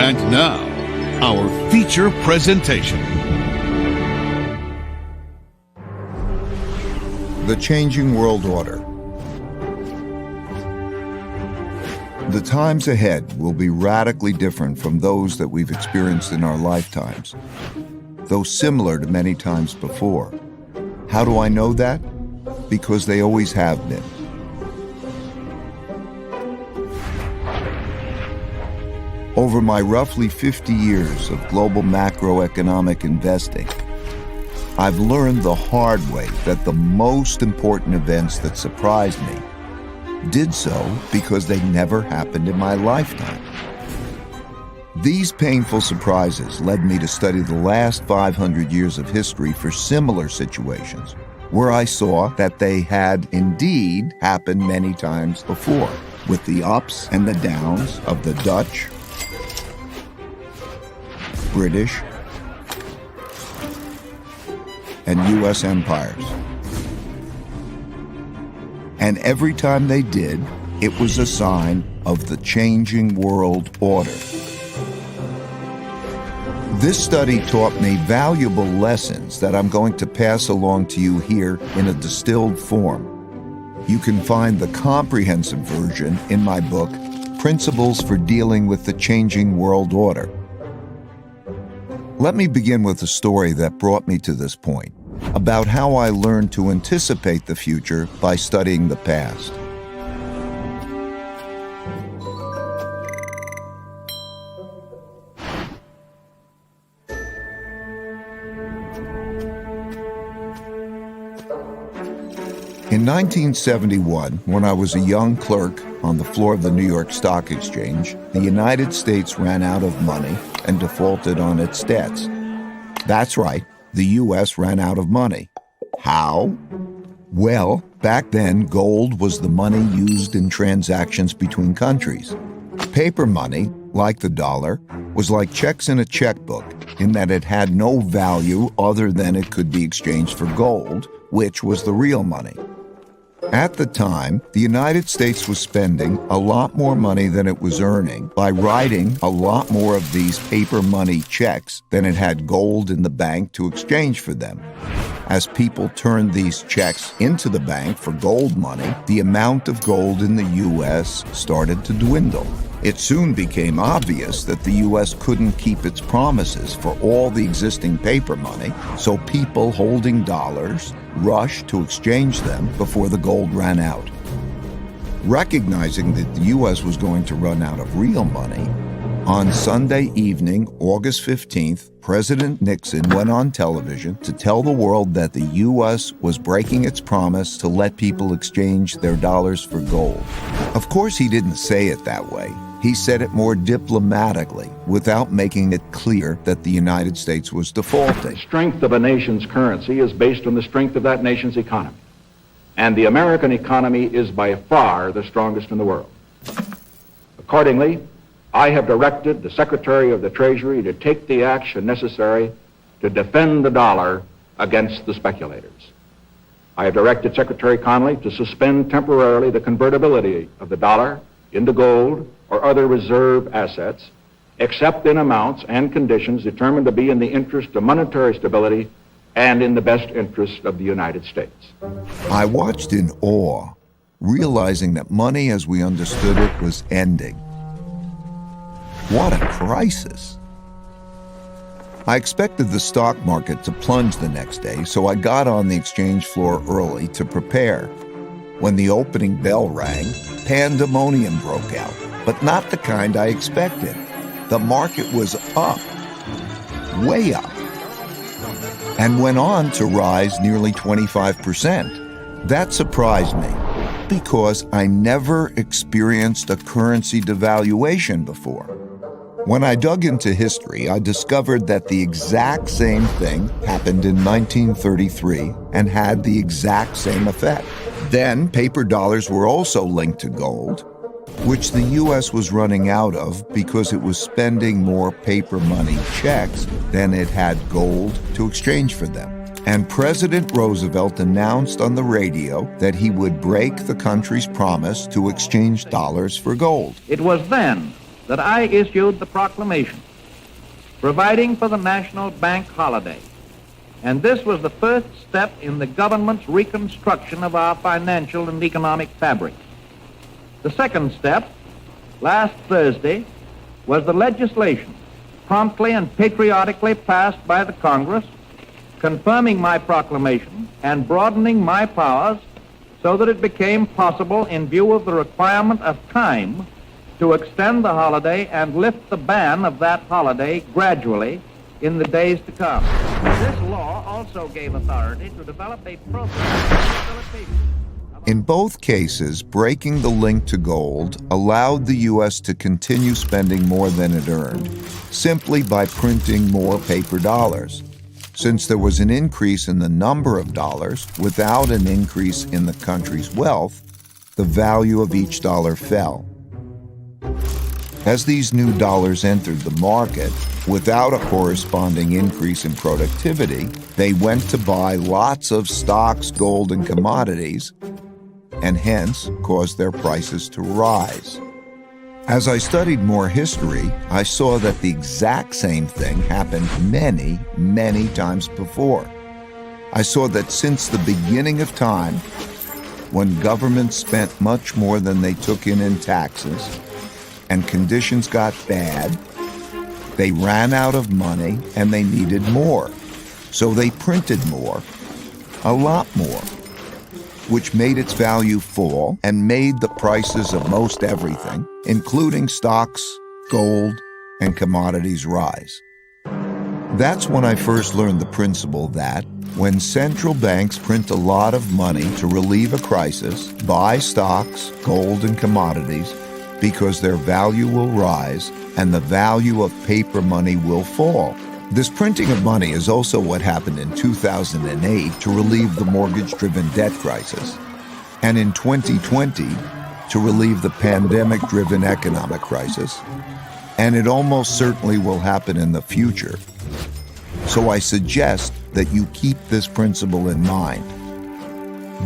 And now, our feature presentation. The Changing World Order. The times ahead will be radically different from those that we've experienced in our lifetimes, though similar to many times before. How do I know that? Because they always have been. Over my roughly 50 years of global macroeconomic investing, I've learned the hard way that the most important events that surprised me did so because they never happened in my lifetime. These painful surprises led me to study the last 500 years of history for similar situations, where I saw that they had indeed happened many times before, with the ups and the downs of the Dutch, British, and U.S. empires. And every time they did, it was a sign of the changing world order. This study taught me valuable lessons that I'm going to pass along to you here in a distilled form. You can find the comprehensive version in my book, Principles for Dealing with the Changing World Order. Let me begin with a story that brought me to this point, about how I learned to anticipate the future by studying the past. In 1971, when I was a young clerk on the floor of the New York Stock Exchange, the United States ran out of money and defaulted on its debts. That's right, the U.S. ran out of money. How? Well, back then, gold was the money used in transactions between countries. Paper money, like the dollar, was like checks in a checkbook in that it had no value other than it could be exchanged for gold, which was the real money. At the time, the United States was spending a lot more money than it was earning by writing a lot more of these paper money checks than it had gold in the bank to exchange for them. As people turned these checks into the bank for gold money, the amount of gold in the U.S. started to dwindle. It soon became obvious that the U.S. couldn't keep its promises for all the existing paper money, so people holding dollars rushed to exchange them before the gold ran out. Recognizing that the U.S. was going to run out of real money, on Sunday evening, August 15th, President Nixon went on television to tell the world that the U.S. was breaking its promise to let people exchange their dollars for gold. Of course, he didn't say it that way. He said it more diplomatically, without making it clear that the United States was defaulting. The strength of a nation's currency is based on the strength of that nation's economy. And the American economy is by far the strongest in the world. Accordingly, I have directed the Secretary of the Treasury to take the action necessary to defend the dollar against the speculators. I have directed Secretary Connally to suspend temporarily the convertibility of the dollar into gold or other reserve assets, except in amounts and conditions determined to be in the interest of monetary stability and in the best interest of the United States. I watched in awe, realizing that money as we understood it was ending. What a crisis! I expected the stock market to plunge the next day, so I got on the exchange floor early to prepare. When the opening bell rang, pandemonium broke out, but not the kind I expected. The market was up, way up, and went on to rise nearly 25%. That surprised me because I never experienced a currency devaluation before. When I dug into history, I discovered that the exact same thing happened in 1933 and had the exact same effect. Then, paper dollars were also linked to gold, which the U.S. was running out of because it was spending more paper money checks than it had gold to exchange for them. And President Roosevelt announced on the radio that he would break the country's promise to exchange dollars for gold. It was then that I issued the proclamation providing for the national bank holiday, and this was the first step in the government's reconstruction of our financial and economic fabric. The second step, last Thursday, was the legislation promptly and patriotically passed by the Congress, confirming my proclamation and broadening my powers so that it became possible, in view of the requirement of time, to extend the holiday and lift the ban of that holiday gradually in the days to come. This law also gave authority to develop a program of facilitation. In both cases, breaking the link to gold allowed the U.S. to continue spending more than it earned, simply by printing more paper dollars. Since there was an increase in the number of dollars without an increase in the country's wealth, the value of each dollar fell. As these new dollars entered the market, without a corresponding increase in productivity, they went to buy lots of stocks, gold, and commodities, and hence caused their prices to rise. As I studied more history, I saw that the exact same thing happened many, many times before. I saw that since the beginning of time, when governments spent much more than they took in taxes, and conditions got bad, they ran out of money and they needed more. So they printed more, a lot more, which made its value fall and made the prices of most everything, including stocks, gold, and commodities, rise. That's when I first learned the principle that when central banks print a lot of money to relieve a crisis, buy stocks, gold, and commodities, because their value will rise and the value of paper money will fall. This printing of money is also what happened in 2008 to relieve the mortgage-driven debt crisis, and in 2020 to relieve the pandemic-driven economic crisis, and it almost certainly will happen in the future. So I suggest that you keep this principle in mind.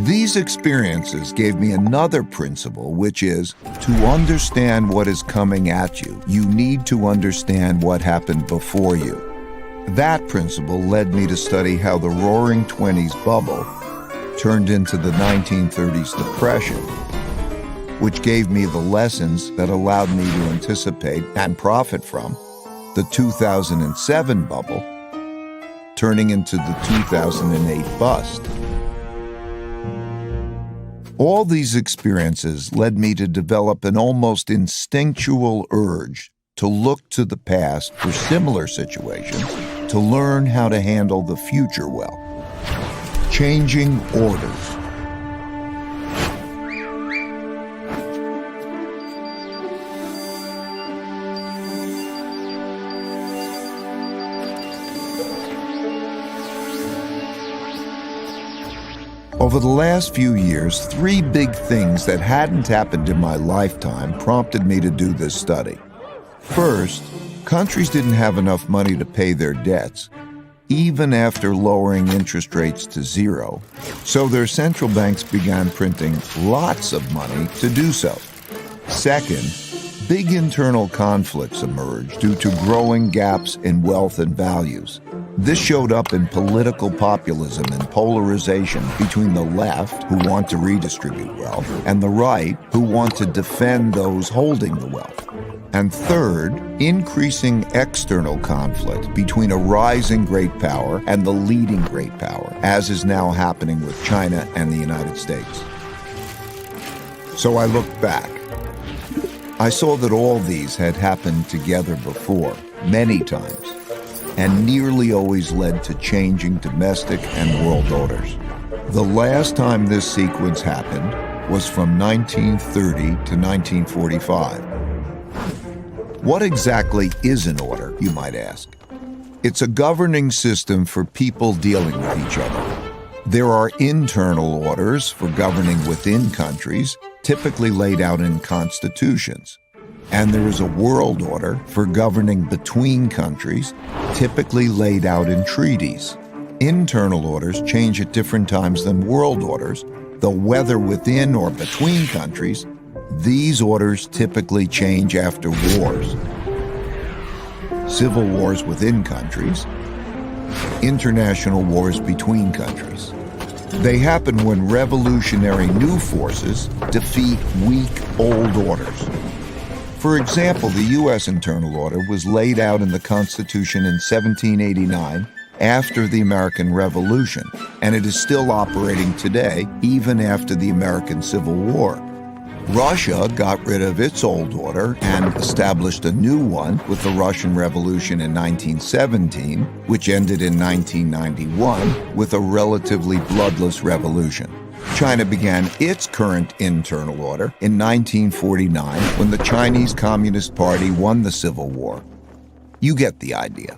These experiences gave me another principle, which is to understand what is coming at you, you need to understand what happened before you. That principle led me to study how the Roaring '20s bubble turned into the 1930s depression, which gave me the lessons that allowed me to anticipate and profit from the 2007 bubble turning into the 2008 bust. All these experiences led me to develop an almost instinctual urge to look to the past for similar situations to learn how to handle the future well. Changing orders. Over the last few years, three big things that hadn't happened in my lifetime prompted me to do this study. First, countries didn't have enough money to pay their debts, even after lowering interest rates to zero, so their central banks began printing lots of money to do so. Second, big internal conflicts emerged due to growing gaps in wealth and values. This showed up in political populism and polarization between the left, who want to redistribute wealth, and the right, who want to defend those holding the wealth. And third, increasing external conflict between a rising great power and the leading great power, as is now happening with China and the United States. So I looked back. I saw that all these had happened together before, many times, and nearly always led to changing domestic and world orders. The last time this sequence happened was from 1930 to 1945. What exactly is an order, you might ask? It's a governing system for people dealing with each other. There are internal orders for governing within countries, typically laid out in constitutions. And there is a world order for governing between countries, typically laid out in treaties. Internal orders change at different times than world orders, though whether within or between countries These orders typically change after wars, civil wars within countries, international wars between countries. They happen when revolutionary new forces defeat weak old orders. For example, the U.S. Internal Order was laid out in the Constitution in 1789 after the American Revolution, and it is still operating today, even after the American Civil War. Russia got rid of its old order and established a new one with the Russian Revolution in 1917, which ended in 1991 with a relatively bloodless revolution. China began its current internal order in 1949 when the Chinese Communist Party won the Civil War. You get the idea.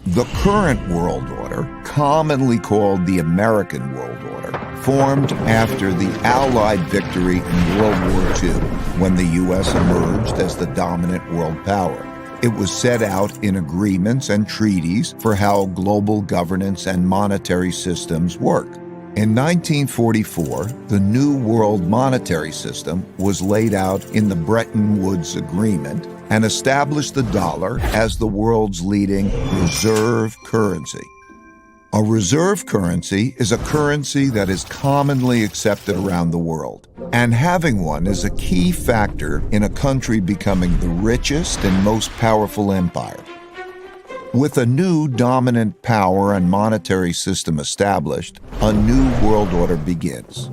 The current world order, commonly called the American World Order, formed after the Allied victory in World War II, when the U.S. emerged as the dominant world power. It was set out in agreements and treaties for how global governance and monetary systems work. In 1944, the New World Monetary System was laid out in the Bretton Woods Agreement and established the dollar as the world's leading reserve currency. A reserve currency is a currency that is commonly accepted around the world, and having one is a key factor in a country becoming the richest and most powerful empire. With a new dominant power and monetary system established, a new world order begins.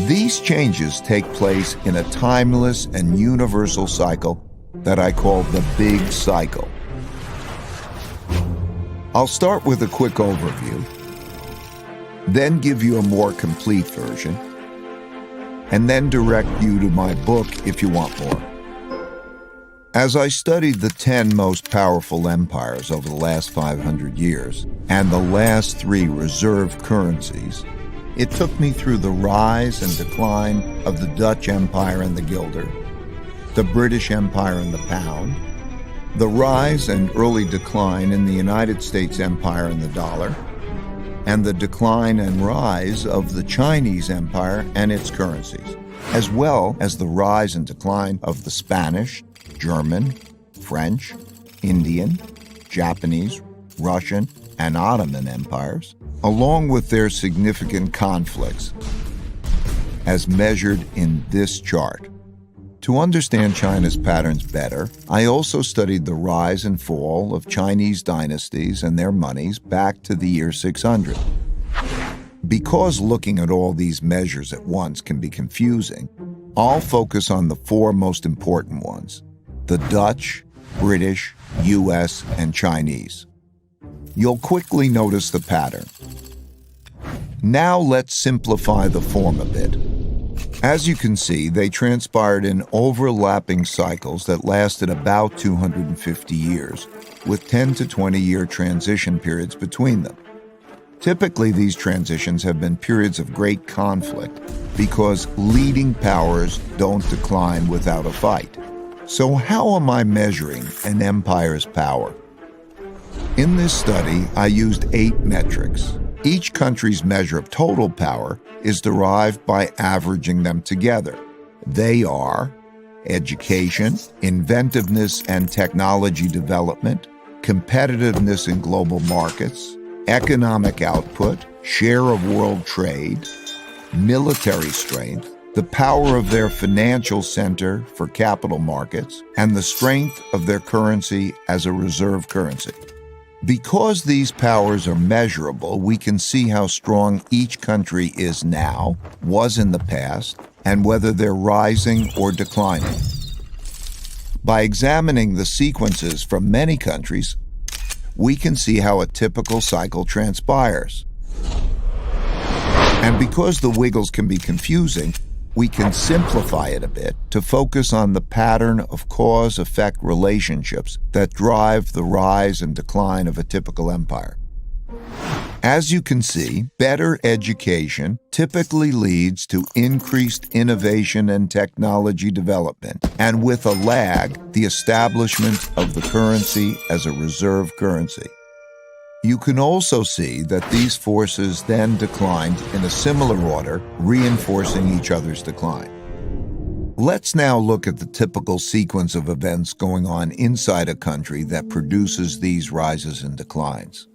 These changes take place in a timeless and universal cycle that I call the Big Cycle. I'll start with a quick overview, then give you a more complete version, and then direct you to my book if you want more. As I studied the 10 most powerful empires over the last 500 years and the last 3 reserve currencies, it took me through the rise and decline of the Dutch Empire and the guilder, the British Empire and the pound, the rise and early decline in the United States Empire and the dollar, and the decline and rise of the Chinese Empire and its currencies, as well as the rise and decline of the Spanish, German, French, Indian, Japanese, Russian, and Ottoman empires, along with their significant conflicts, as measured in this chart. To understand China's patterns better, I also studied the rise and fall of Chinese dynasties and their monies back to the year 600. Because looking at all these measures at once can be confusing, I'll focus on the 4 most important ones: the Dutch, British, US, and Chinese. You'll quickly notice the pattern. Now let's simplify the form a bit. As you can see, they transpired in overlapping cycles that lasted about 250 years, with 10 to 20-year transition periods between them. Typically, these transitions have been periods of great conflict because leading powers don't decline without a fight. So how am I measuring an empire's power? In this study, I used 8 metrics. Each country's measure of total power is derived by averaging them together. They are education, inventiveness and technology development, competitiveness in global markets, economic output, share of world trade, military strength, the power of their financial center for capital markets, and the strength of their currency as a reserve currency. Because these powers are measurable, we can see how strong each country is now, was in the past, and whether they're rising or declining. By examining the sequences from many countries, we can see how a typical cycle transpires. And because the wiggles can be confusing, we can simplify it a bit to focus on the pattern of cause-effect relationships that drive the rise and decline of a typical empire. As you can see, better education typically leads to increased innovation and technology development, and with a lag, the establishment of the currency as a reserve currency. You can also see that these forces then declined in a similar order, reinforcing each other's decline. Let's now look at the typical sequence of events going on inside a country that produces these rises and declines.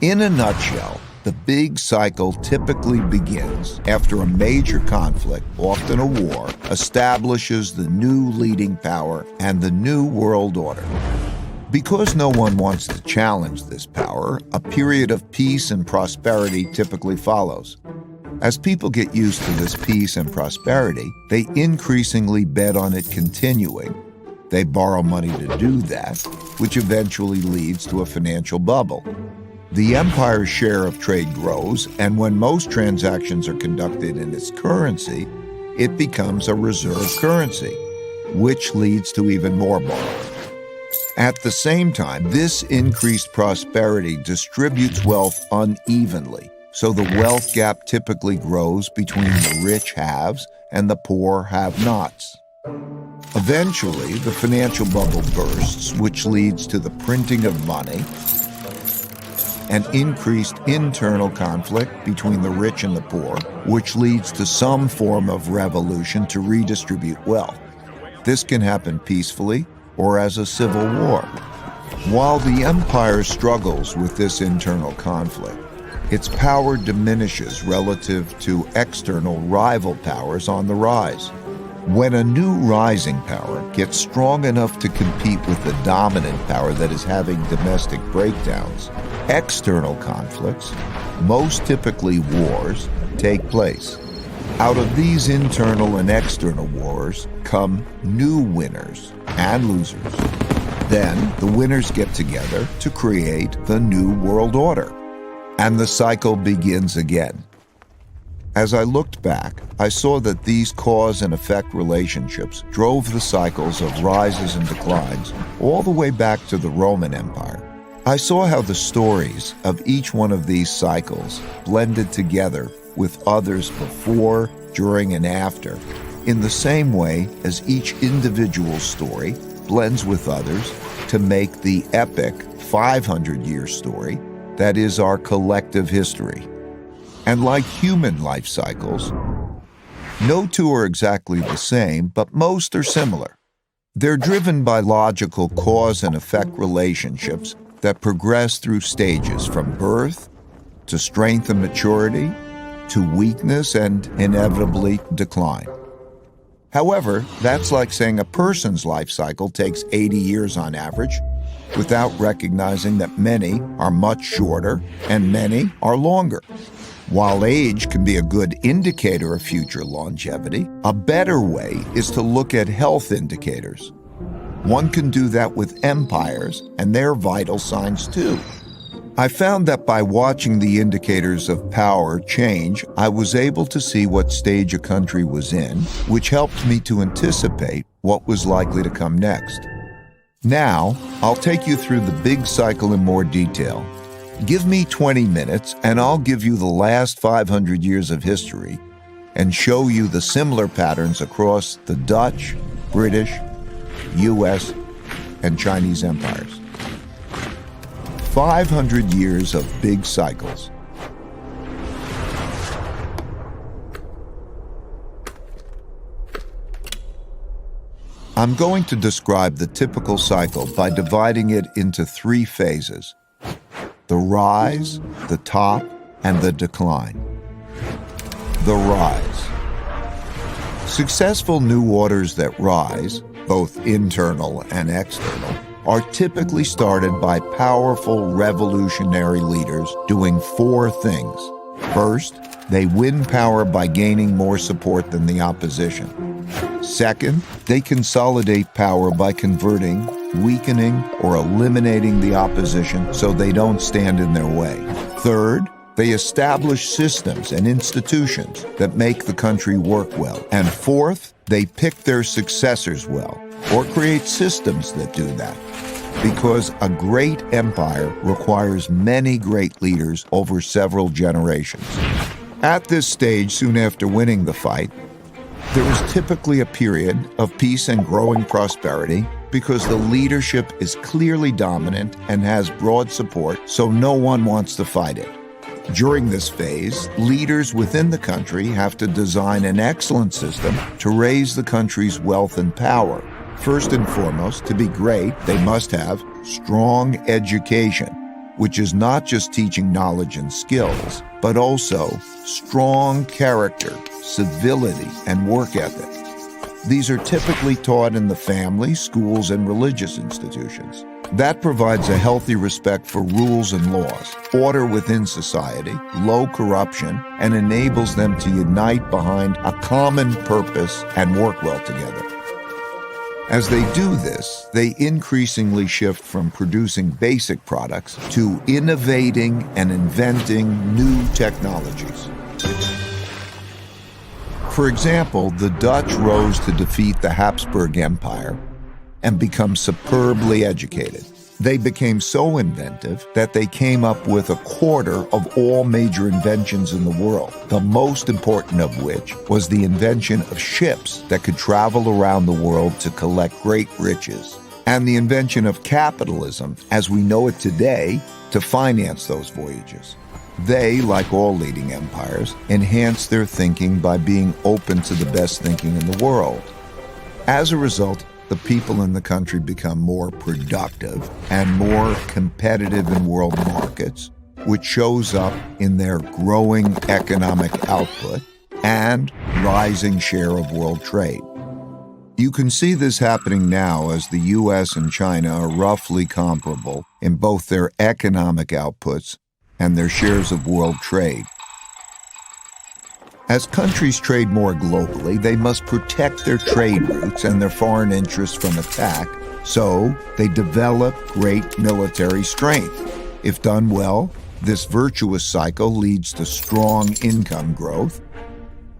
In a nutshell, the big cycle typically begins after a major conflict, often a war, establishes the new leading power and the new world order. Because no one wants to challenge this power, a period of peace and prosperity typically follows. As people get used to this peace and prosperity, they increasingly bet on it continuing. They borrow money to do that, which eventually leads to a financial bubble. The empire's share of trade grows, and when most transactions are conducted in its currency, it becomes a reserve currency, which leads to even more borrowing. At the same time, this increased prosperity distributes wealth unevenly, so the wealth gap typically grows between the rich haves and the poor have-nots. Eventually, the financial bubble bursts, which leads to the printing of money and increased internal conflict between the rich and the poor, which leads to some form of revolution to redistribute wealth. This can happen peacefully or as a civil war. While the empire struggles with this internal conflict, its power diminishes relative to external rival powers on the rise. When a new rising power gets strong enough to compete with the dominant power that is having domestic breakdowns, external conflicts, most typically wars, take place. Out of these internal and external wars come new winners and losers. Then the winners get together to create the new world order, and the cycle begins again. As I looked back, I saw that these cause and effect relationships drove the cycles of rises and declines all the way back to the Roman Empire. I saw how the stories of each one of these cycles blended together with others before, during, and after, in the same way as each individual story blends with others to make the epic 500-year story that is our collective history. And like human life cycles, no two are exactly the same, but most are similar. They're driven by logical cause and effect relationships that progress through stages from birth to strength and maturity to weakness and inevitably decline. However, that's like saying a person's life cycle takes 80 years on average, without recognizing that many are much shorter and many are longer. While age can be a good indicator of future longevity, a better way is to look at health indicators. One can do that with empires and their vital signs too. I found that by watching the indicators of power change, I was able to see what stage a country was in, which helped me to anticipate what was likely to come next. Now, I'll take you through the big cycle in more detail. Give me 20 minutes and I'll give you the last 500 years of history and show you the similar patterns across the Dutch, British, US, and Chinese empires. 500 years of big cycles. I'm going to describe the typical cycle by dividing it into 3 phases: the rise, the top, and the decline. The rise. Successful new orders that rise, both internal and external, are typically started by powerful revolutionary leaders doing 4 things. First, they win power by gaining more support than the opposition. Second, they consolidate power by converting, weakening, or eliminating the opposition so they don't stand in their way. Third, they establish systems and institutions that make the country work well. And fourth, they pick their successors well, or create systems that do that. Because a great empire requires many great leaders over several generations. At this stage, soon after winning the fight, there is typically a period of peace and growing prosperity because the leadership is clearly dominant and has broad support, so no one wants to fight it. During this phase, leaders within the country have to design an excellent system to raise the country's wealth and power. First and foremost, to be great, they must have strong education, which is not just teaching knowledge and skills, but also strong character, civility, and work ethic. These are typically taught in the family, schools, and religious institutions. That provides a healthy respect for rules and laws, order within society, low corruption, and enables them to unite behind a common purpose and work well together. As they do this, they increasingly shift from producing basic products to innovating and inventing new technologies. For example, the Dutch rose to defeat the Habsburg Empire and become superbly educated. They became so inventive that they came up with a quarter of all major inventions in the world, the most important of which was the invention of ships that could travel around the world to collect great riches, and the invention of capitalism, as we know it today, to finance those voyages. They, like all leading empires, enhanced their thinking by being open to the best thinking in the world. As a result, the people in the country become more productive and more competitive in world markets, which shows up in their growing economic output and rising share of world trade. You can see this happening now as the U.S. and China are roughly comparable in both their economic outputs and their shares of world trade. As countries trade more globally, they must protect their trade routes and their foreign interests from attack, so they develop great military strength. If done well, this virtuous cycle leads to strong income growth,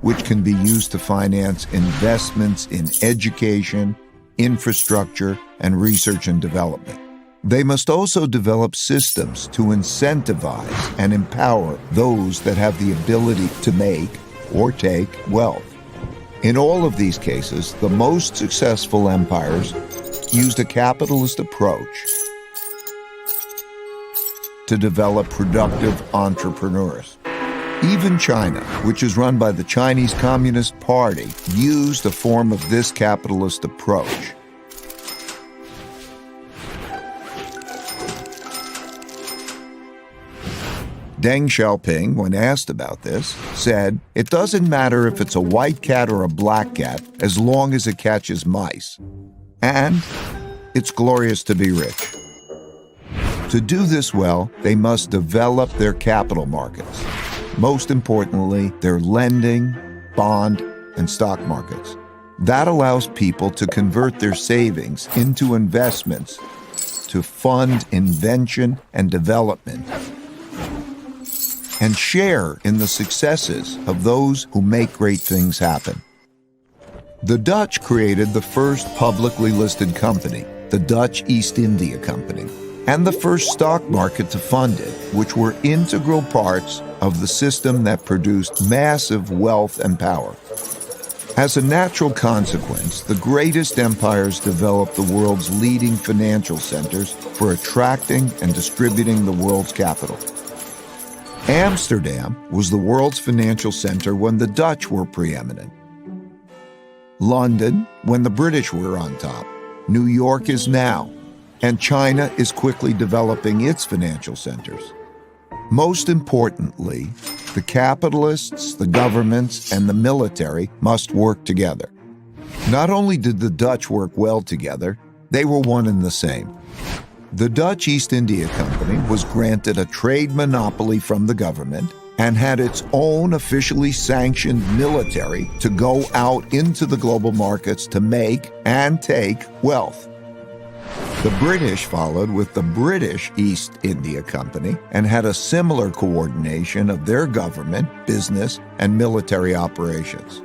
which can be used to finance investments in education, infrastructure, and research and development. They must also develop systems to incentivize and empower those that have the ability to make or take wealth. In all of these cases, the most successful empires used a capitalist approach to develop productive entrepreneurs. Even China, which is run by the Chinese Communist Party, used a form of this capitalist approach. Deng Xiaoping, when asked about this, said, "It doesn't matter if it's a white cat or a black cat as long as it catches mice. And it's glorious to be rich." To do this well, they must develop their capital markets. Most importantly, their lending, bond, and stock markets. That allows people to convert their savings into investments to fund invention and development, and share in the successes of those who make great things happen. The Dutch created the first publicly listed company, the Dutch East India Company, and the first stock market to fund it, which were integral parts of the system that produced massive wealth and power. As a natural consequence, the greatest empires developed the world's leading financial centers for attracting and distributing the world's capital. Amsterdam was the world's financial center when the Dutch were preeminent. London, when the British were on top. New York is now. And China is quickly developing its financial centers. Most importantly, the capitalists, the governments, and the military must work together. Not only did the Dutch work well together, they were one and the same. The Dutch East India Company was granted a trade monopoly from the government and had its own officially sanctioned military to go out into the global markets to make and take wealth. The British followed with the British East India Company and had a similar coordination of their government, business, and military operations.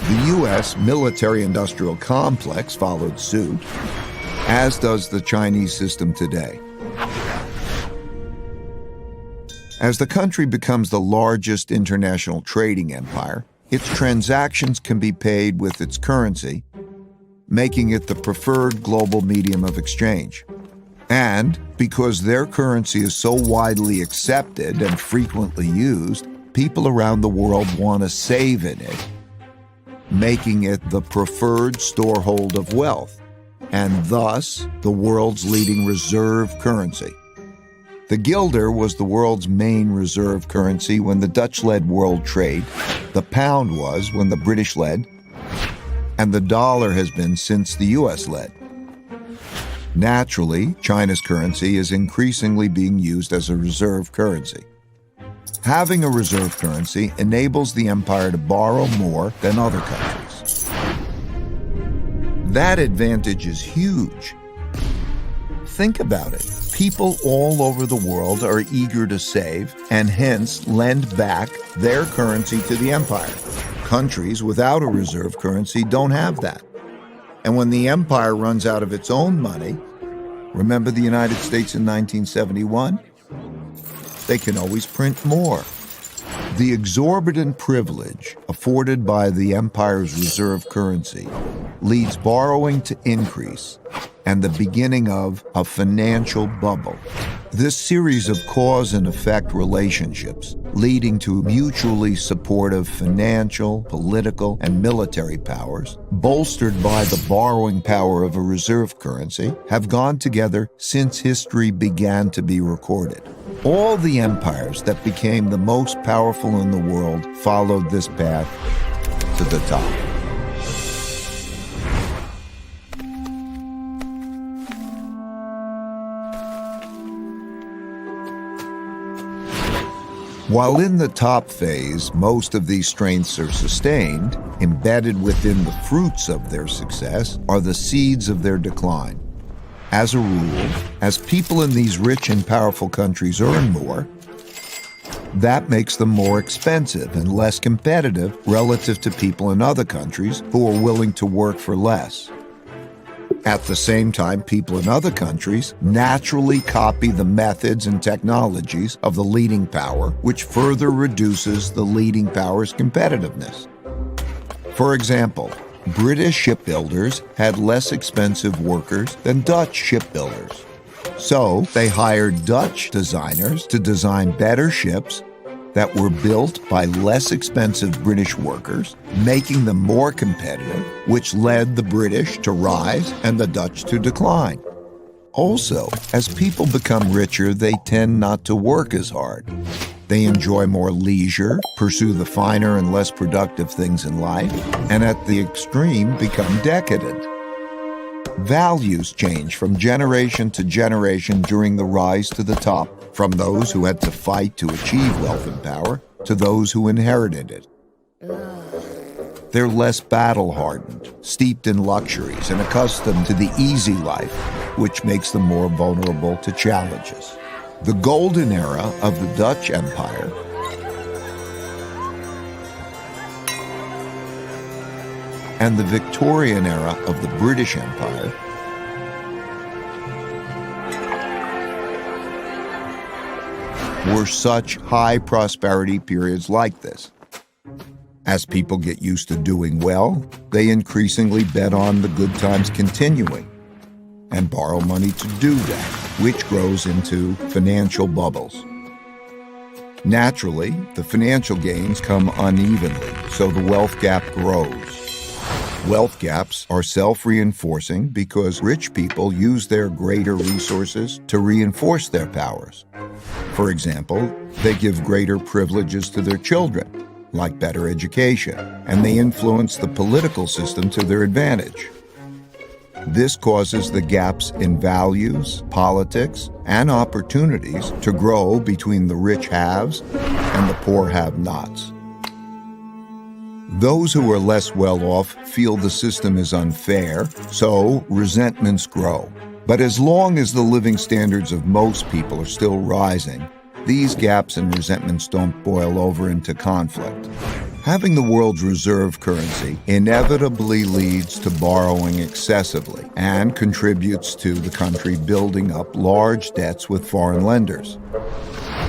The U.S. military-industrial complex followed suit, as does the Chinese system today. As the country becomes the largest international trading empire, its transactions can be paid with its currency, making it the preferred global medium of exchange. And because their currency is so widely accepted and frequently used, people around the world want to save in it, making it the preferred storehold of wealth, and thus the world's leading reserve currency. The guilder was the world's main reserve currency when the Dutch led world trade, the pound was when the British led, and the dollar has been since the US led. Naturally, China's currency is increasingly being used as a reserve currency. Having a reserve currency enables the empire to borrow more than other countries. That advantage is huge. Think about it. People all over the world are eager to save and hence lend back their currency to the empire. Countries without a reserve currency don't have that. And when the empire runs out of its own money, remember the United States in 1971? They can always print more. The exorbitant privilege afforded by the empire's reserve currency leads borrowing to increase and the beginning of a financial bubble. This series of cause and effect relationships leading to mutually supportive financial, political, and military powers, bolstered by the borrowing power of a reserve currency, have gone together since history began to be recorded. All the empires that became the most powerful in the world followed this path to the top. While in the top phase, most of these strengths are sustained, embedded within the fruits of their success are the seeds of their decline. As a rule, as people in these rich and powerful countries earn more, that makes them more expensive and less competitive relative to people in other countries who are willing to work for less. At the same time, people in other countries naturally copy the methods and technologies of the leading power, which further reduces the leading power's competitiveness. For example, British shipbuilders had less expensive workers than Dutch shipbuilders. So they hired Dutch designers to design better ships that were built by less expensive British workers, making them more competitive, which led the British to rise and the Dutch to decline. Also, as people become richer, they tend not to work as hard. They enjoy more leisure, pursue the finer and less productive things in life, and at the extreme become decadent. Values change from generation to generation during the rise to the top, from those who had to fight to achieve wealth and power to those who inherited it. They're less battle-hardened, steeped in luxuries, and accustomed to the easy life, which makes them more vulnerable to challenges. The golden era of the Dutch Empire and the Victorian era of the British Empire were such high prosperity periods like this. As people get used to doing well, they increasingly bet on the good times continuing and borrow money to do that, which grows into financial bubbles. Naturally, the financial gains come unevenly, so the wealth gap grows. Wealth gaps are self-reinforcing because rich people use their greater resources to reinforce their powers. For example, they give greater privileges to their children, like better education, and they influence the political system to their advantage. This causes the gaps in values, politics, and opportunities to grow between the rich haves and the poor have-nots. Those who are less well off feel the system is unfair, so resentments grow. But as long as the living standards of most people are still rising, these gaps and resentments don't boil over into conflict. Having the world's reserve currency inevitably leads to borrowing excessively and contributes to the country building up large debts with foreign lenders.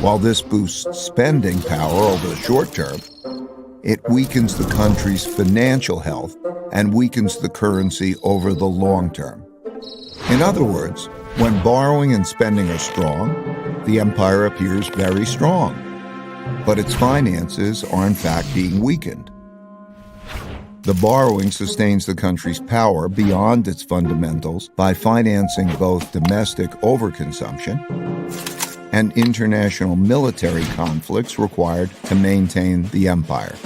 While this boosts spending power over the short term, it weakens the country's financial health and weakens the currency over the long term. In other words, When borrowing and spending are strong, the empire appears very strong, but its finances are in fact being weakened. The borrowing sustains the country's power beyond its fundamentals by financing both domestic overconsumption and international military conflicts required to maintain the empire.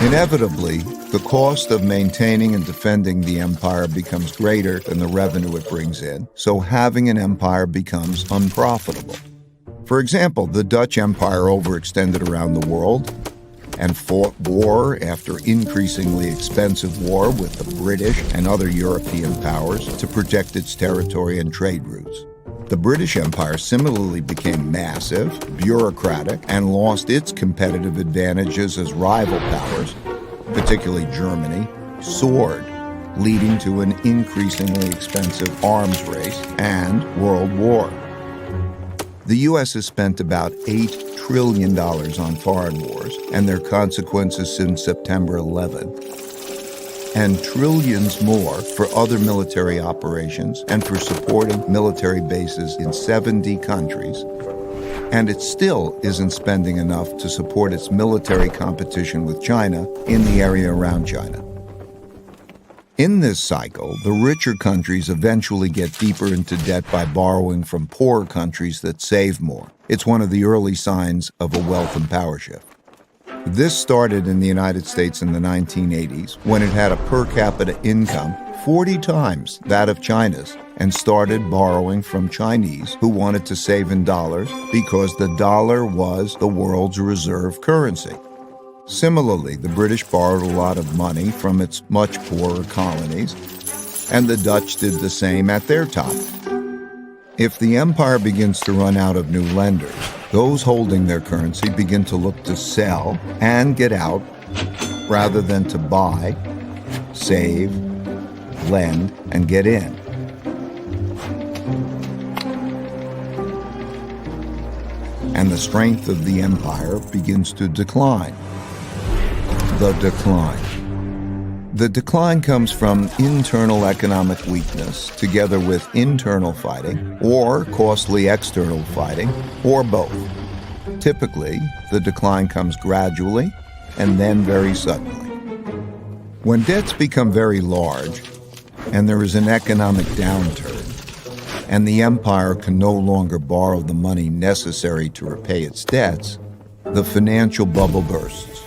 Inevitably, the cost of maintaining and defending the empire becomes greater than the revenue it brings in, so having an empire becomes unprofitable. For example, the Dutch Empire overextended around the world and fought war after increasingly expensive war with the British and other European powers to protect its territory and trade routes. The British Empire similarly became massive, bureaucratic, and lost its competitive advantages as rival powers, particularly Germany, soared, leading to an increasingly expensive arms race and world war. The U.S. has spent about $8 trillion on foreign wars and their consequences since September 11th, and trillions more for other military operations and for supporting military bases in 70 countries, and it still isn't spending enough to support its military competition with China in the area around China. In this cycle, the richer countries eventually get deeper into debt by borrowing from poorer countries that save more. It's one of the early signs of a wealth and power shift. This started in the United States in the 1980s when it had a per capita income 40 times that of China's and started borrowing from Chinese who wanted to save in dollars because the dollar was the world's reserve currency. Similarly, the British borrowed a lot of money from its much poorer colonies, and the Dutch did the same at their top. If the empire begins to run out of new lenders, those holding their currency begin to look to sell and get out rather than to buy, save, lend, and get in. And the strength of the empire begins to decline. The decline. The decline comes from internal economic weakness together with internal fighting or costly external fighting or both. Typically, the decline comes gradually and then very suddenly. When debts become very large and there is an economic downturn and the empire can no longer borrow the money necessary to repay its debts, the financial bubble bursts.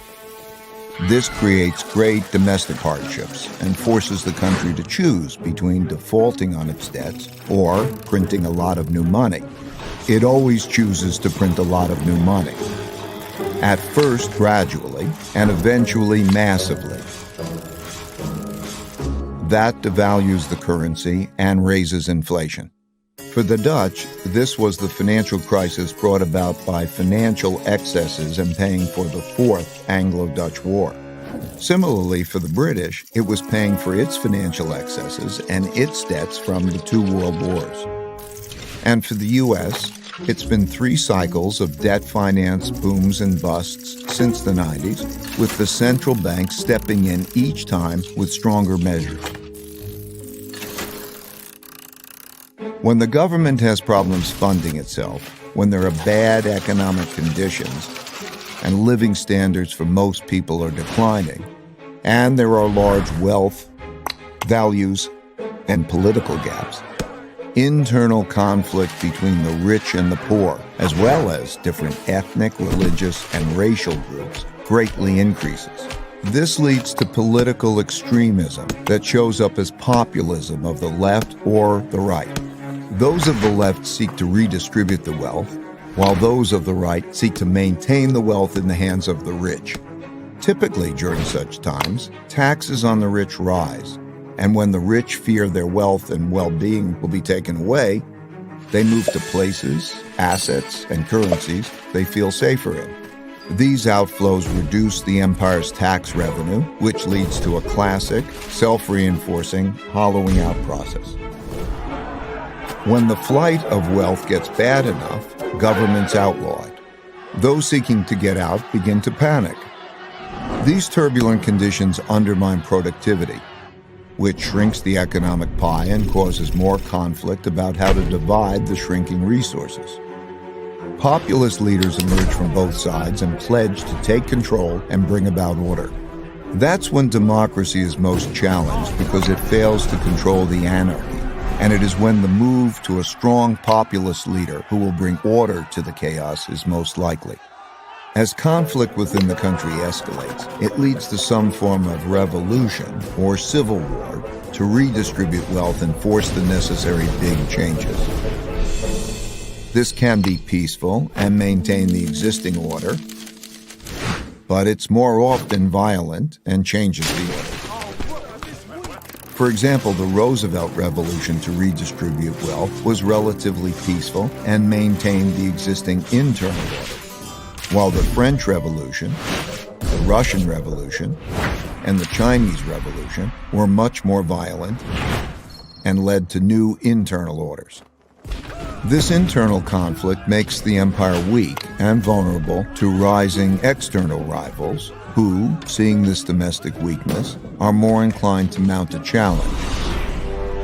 This creates great domestic hardships and forces the country to choose between defaulting on its debts or printing a lot of new money. It always chooses to print a lot of new money, at first gradually and eventually massively. That devalues the currency and raises inflation. For the Dutch, this was the financial crisis brought about by financial excesses and paying for the Fourth Anglo-Dutch War. Similarly, for the British, it was paying for its financial excesses and its debts from the two world wars. And for the U.S., it's been 3 cycles of debt finance booms and busts since the 90s, with the central bank stepping in each time with stronger measures. When the government has problems funding itself, when there are bad economic conditions, and living standards for most people are declining, and there are large wealth, values, and political gaps, internal conflict between the rich and the poor, as well as different ethnic, religious, and racial groups, greatly increases. This leads to political extremism that shows up as populism of the left or the right. Those of the left seek to redistribute the wealth, while those of the right seek to maintain the wealth in the hands of the rich. Typically, during such times, taxes on the rich rise, and when the rich fear their wealth and well-being will be taken away, they move to places, assets, and currencies they feel safer in. These outflows reduce the empire's tax revenue, which leads to a classic, self-reinforcing, hollowing out process. When the flight of wealth gets bad enough, governments outlaw it. Those seeking to get out begin to panic. These turbulent conditions undermine productivity. which shrinks the economic pie and causes more conflict about how to divide the shrinking resources. Populist leaders emerge from both sides and pledge to take control and bring about order. That's when democracy is most challenged because it fails to control the anarchy, and it is when the move to a strong populist leader who will bring order to the chaos is most likely. As conflict within the country escalates, it leads to some form of revolution or civil war to redistribute wealth and force the necessary big changes. This can be peaceful and maintain the existing order, but it's more often violent and changes the order. For example, the Roosevelt Revolution to redistribute wealth was relatively peaceful and maintained the existing internal order, while the French Revolution, the Russian Revolution, and the Chinese Revolution were much more violent and led to new internal orders. This internal conflict makes the empire weak and vulnerable to rising external rivals who, seeing this domestic weakness, are more inclined to mount a challenge.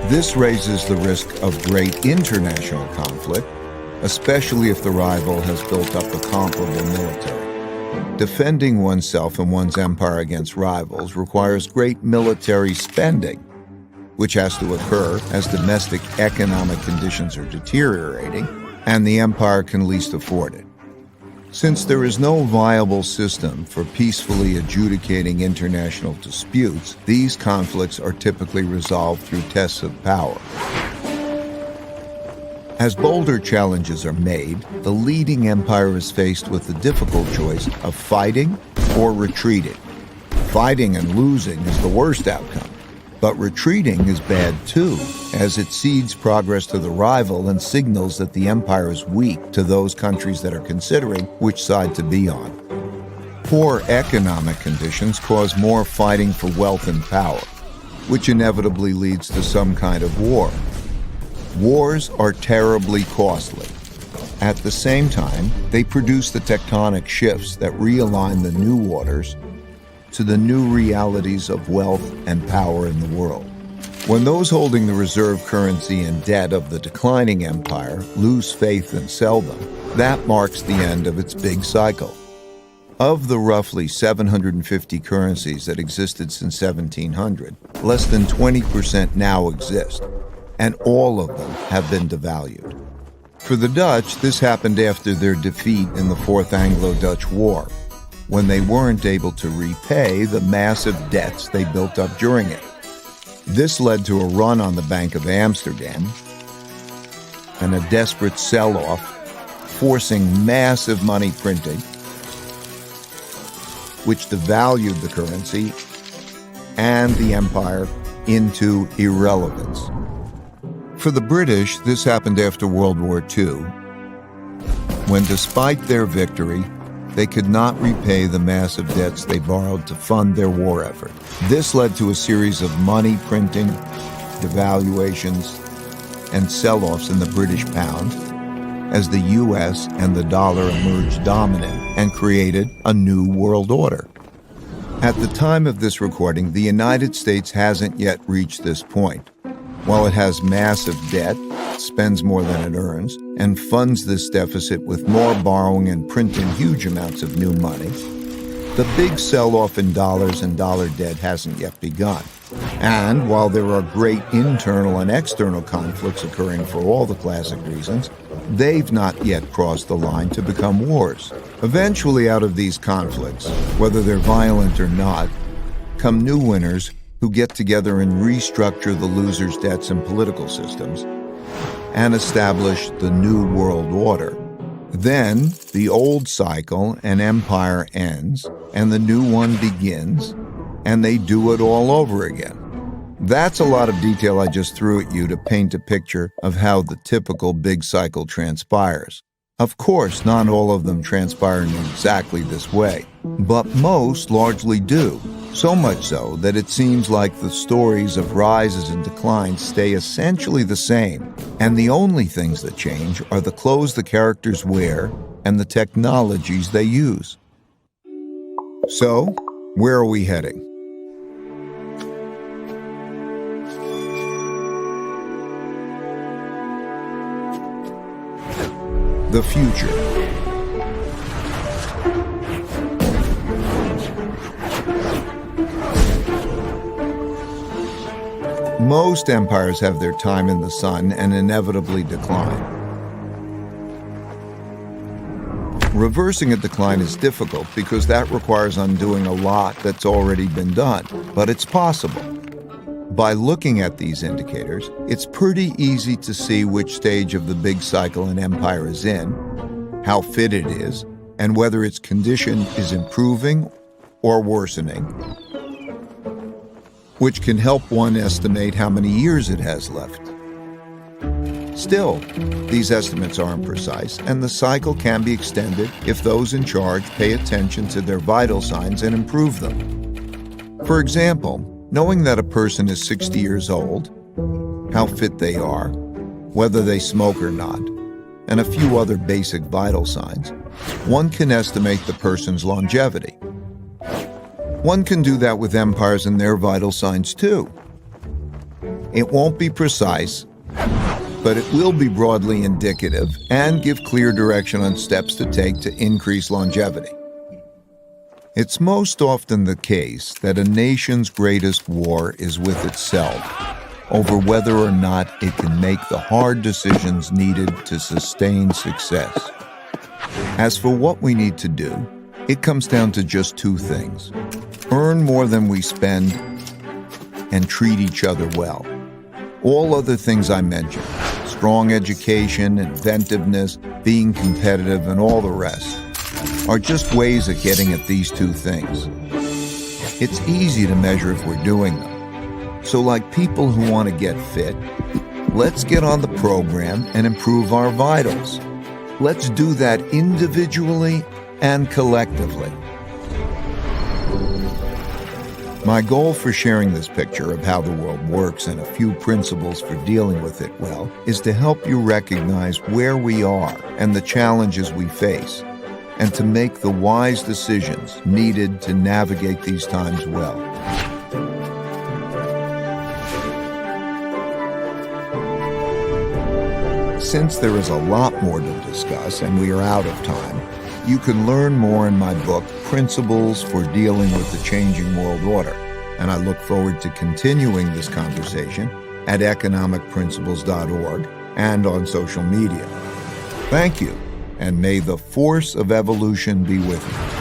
This raises the risk of great international conflict, especially if the rival has built up a comparable military. Defending oneself and one's empire against rivals requires great military spending, which has to occur as domestic economic conditions are deteriorating and the empire can least afford it. Since there is no viable system for peacefully adjudicating international disputes, these conflicts are typically resolved through tests of power. As bolder challenges are made, the leading empire is faced with the difficult choice of fighting or retreating. Fighting and losing is the worst outcome, but retreating is bad too, as it cedes progress to the rival and signals that the empire is weak to those countries that are considering which side to be on. Poor economic conditions cause more fighting for wealth and power, which inevitably leads to some kind of war. Wars are terribly costly. At the same time, they produce the tectonic shifts that realign the new orders to the new realities of wealth and power in the world. When those holding the reserve currency and debt of the declining empire lose faith and sell them, that marks the end of its big cycle. Of the roughly 750 currencies that existed since 1700, less than 20% now exist, and all of them have been devalued. For the Dutch, this happened after their defeat in the Fourth Anglo-Dutch War, when they weren't able to repay the massive debts they built up during it. This led to a run on the Bank of Amsterdam and a desperate sell-off, forcing massive money printing, which devalued the currency and the empire into irrelevance. For the British, this happened after World War II, when despite their victory, they could not repay the massive debts they borrowed to fund their war effort. This led to a series of money printing, devaluations, and sell-offs in the British pound as the US and the dollar emerged dominant and created a new world order. At the time of this recording, the United States hasn't yet reached this point. While it has massive debt, spends more than it earns, and funds this deficit with more borrowing and printing huge amounts of new money, the big sell-off in dollars and dollar debt hasn't yet begun. And while there are great internal and external conflicts occurring for all the classic reasons, they've not yet crossed the line to become wars. Eventually, out of these conflicts, whether they're violent or not, come new winners who get together and restructure the losers' debts and political systems and establish the new world order. Then the old cycle and empire ends and the new one begins, and they do it all over again. That's a lot of detail I just threw at you to paint a picture of how the typical big cycle transpires. Of course, not all of them transpire in exactly this way, but most largely do. So much so that it seems like the stories of rises and declines stay essentially the same, and the only things that change are the clothes the characters wear and the technologies they use. So, where are we heading? the future. Most empires have their time in the sun and inevitably decline. Reversing a decline is difficult because that requires undoing a lot that's already been done, but it's possible. By looking at these indicators, it's pretty easy to see which stage of the big cycle an empire is in, how fit it is, and whether its condition is improving or worsening, which can help one estimate how many years it has left. Still, these estimates aren't precise, and the cycle can be extended if those in charge pay attention to their vital signs and improve them. For example, knowing that a person is 60 years old, how fit they are, whether they smoke or not, and a few other basic vital signs, one can estimate the person's longevity. One can do that with empires and their vital signs too. It won't be precise, but it will be broadly indicative and give clear direction on steps to take to increase longevity. It's most often the case that a nation's greatest war is with itself over whether or not it can make the hard decisions needed to sustain success. As for what we need to do, it comes down to just two things: earn more than we spend and treat each other well. All other things I mentioned, strong education, inventiveness, being competitive, and all the rest, are just ways of getting at these two things. It's easy to measure if we're doing them. So like people who want to get fit, let's get on the program and improve our vitals. Let's do that individually and collectively. My goal for sharing this picture of how the world works and a few principles for dealing with it well is to help you recognize where we are and the challenges we face, and to make the wise decisions needed to navigate these times well. Since there is a lot more to discuss and we are out of time, you can learn more in my book, Principles for Dealing with the Changing World Order, and I look forward to continuing this conversation at economicprinciples.org and on social media. Thank you, and may the force of evolution be with you.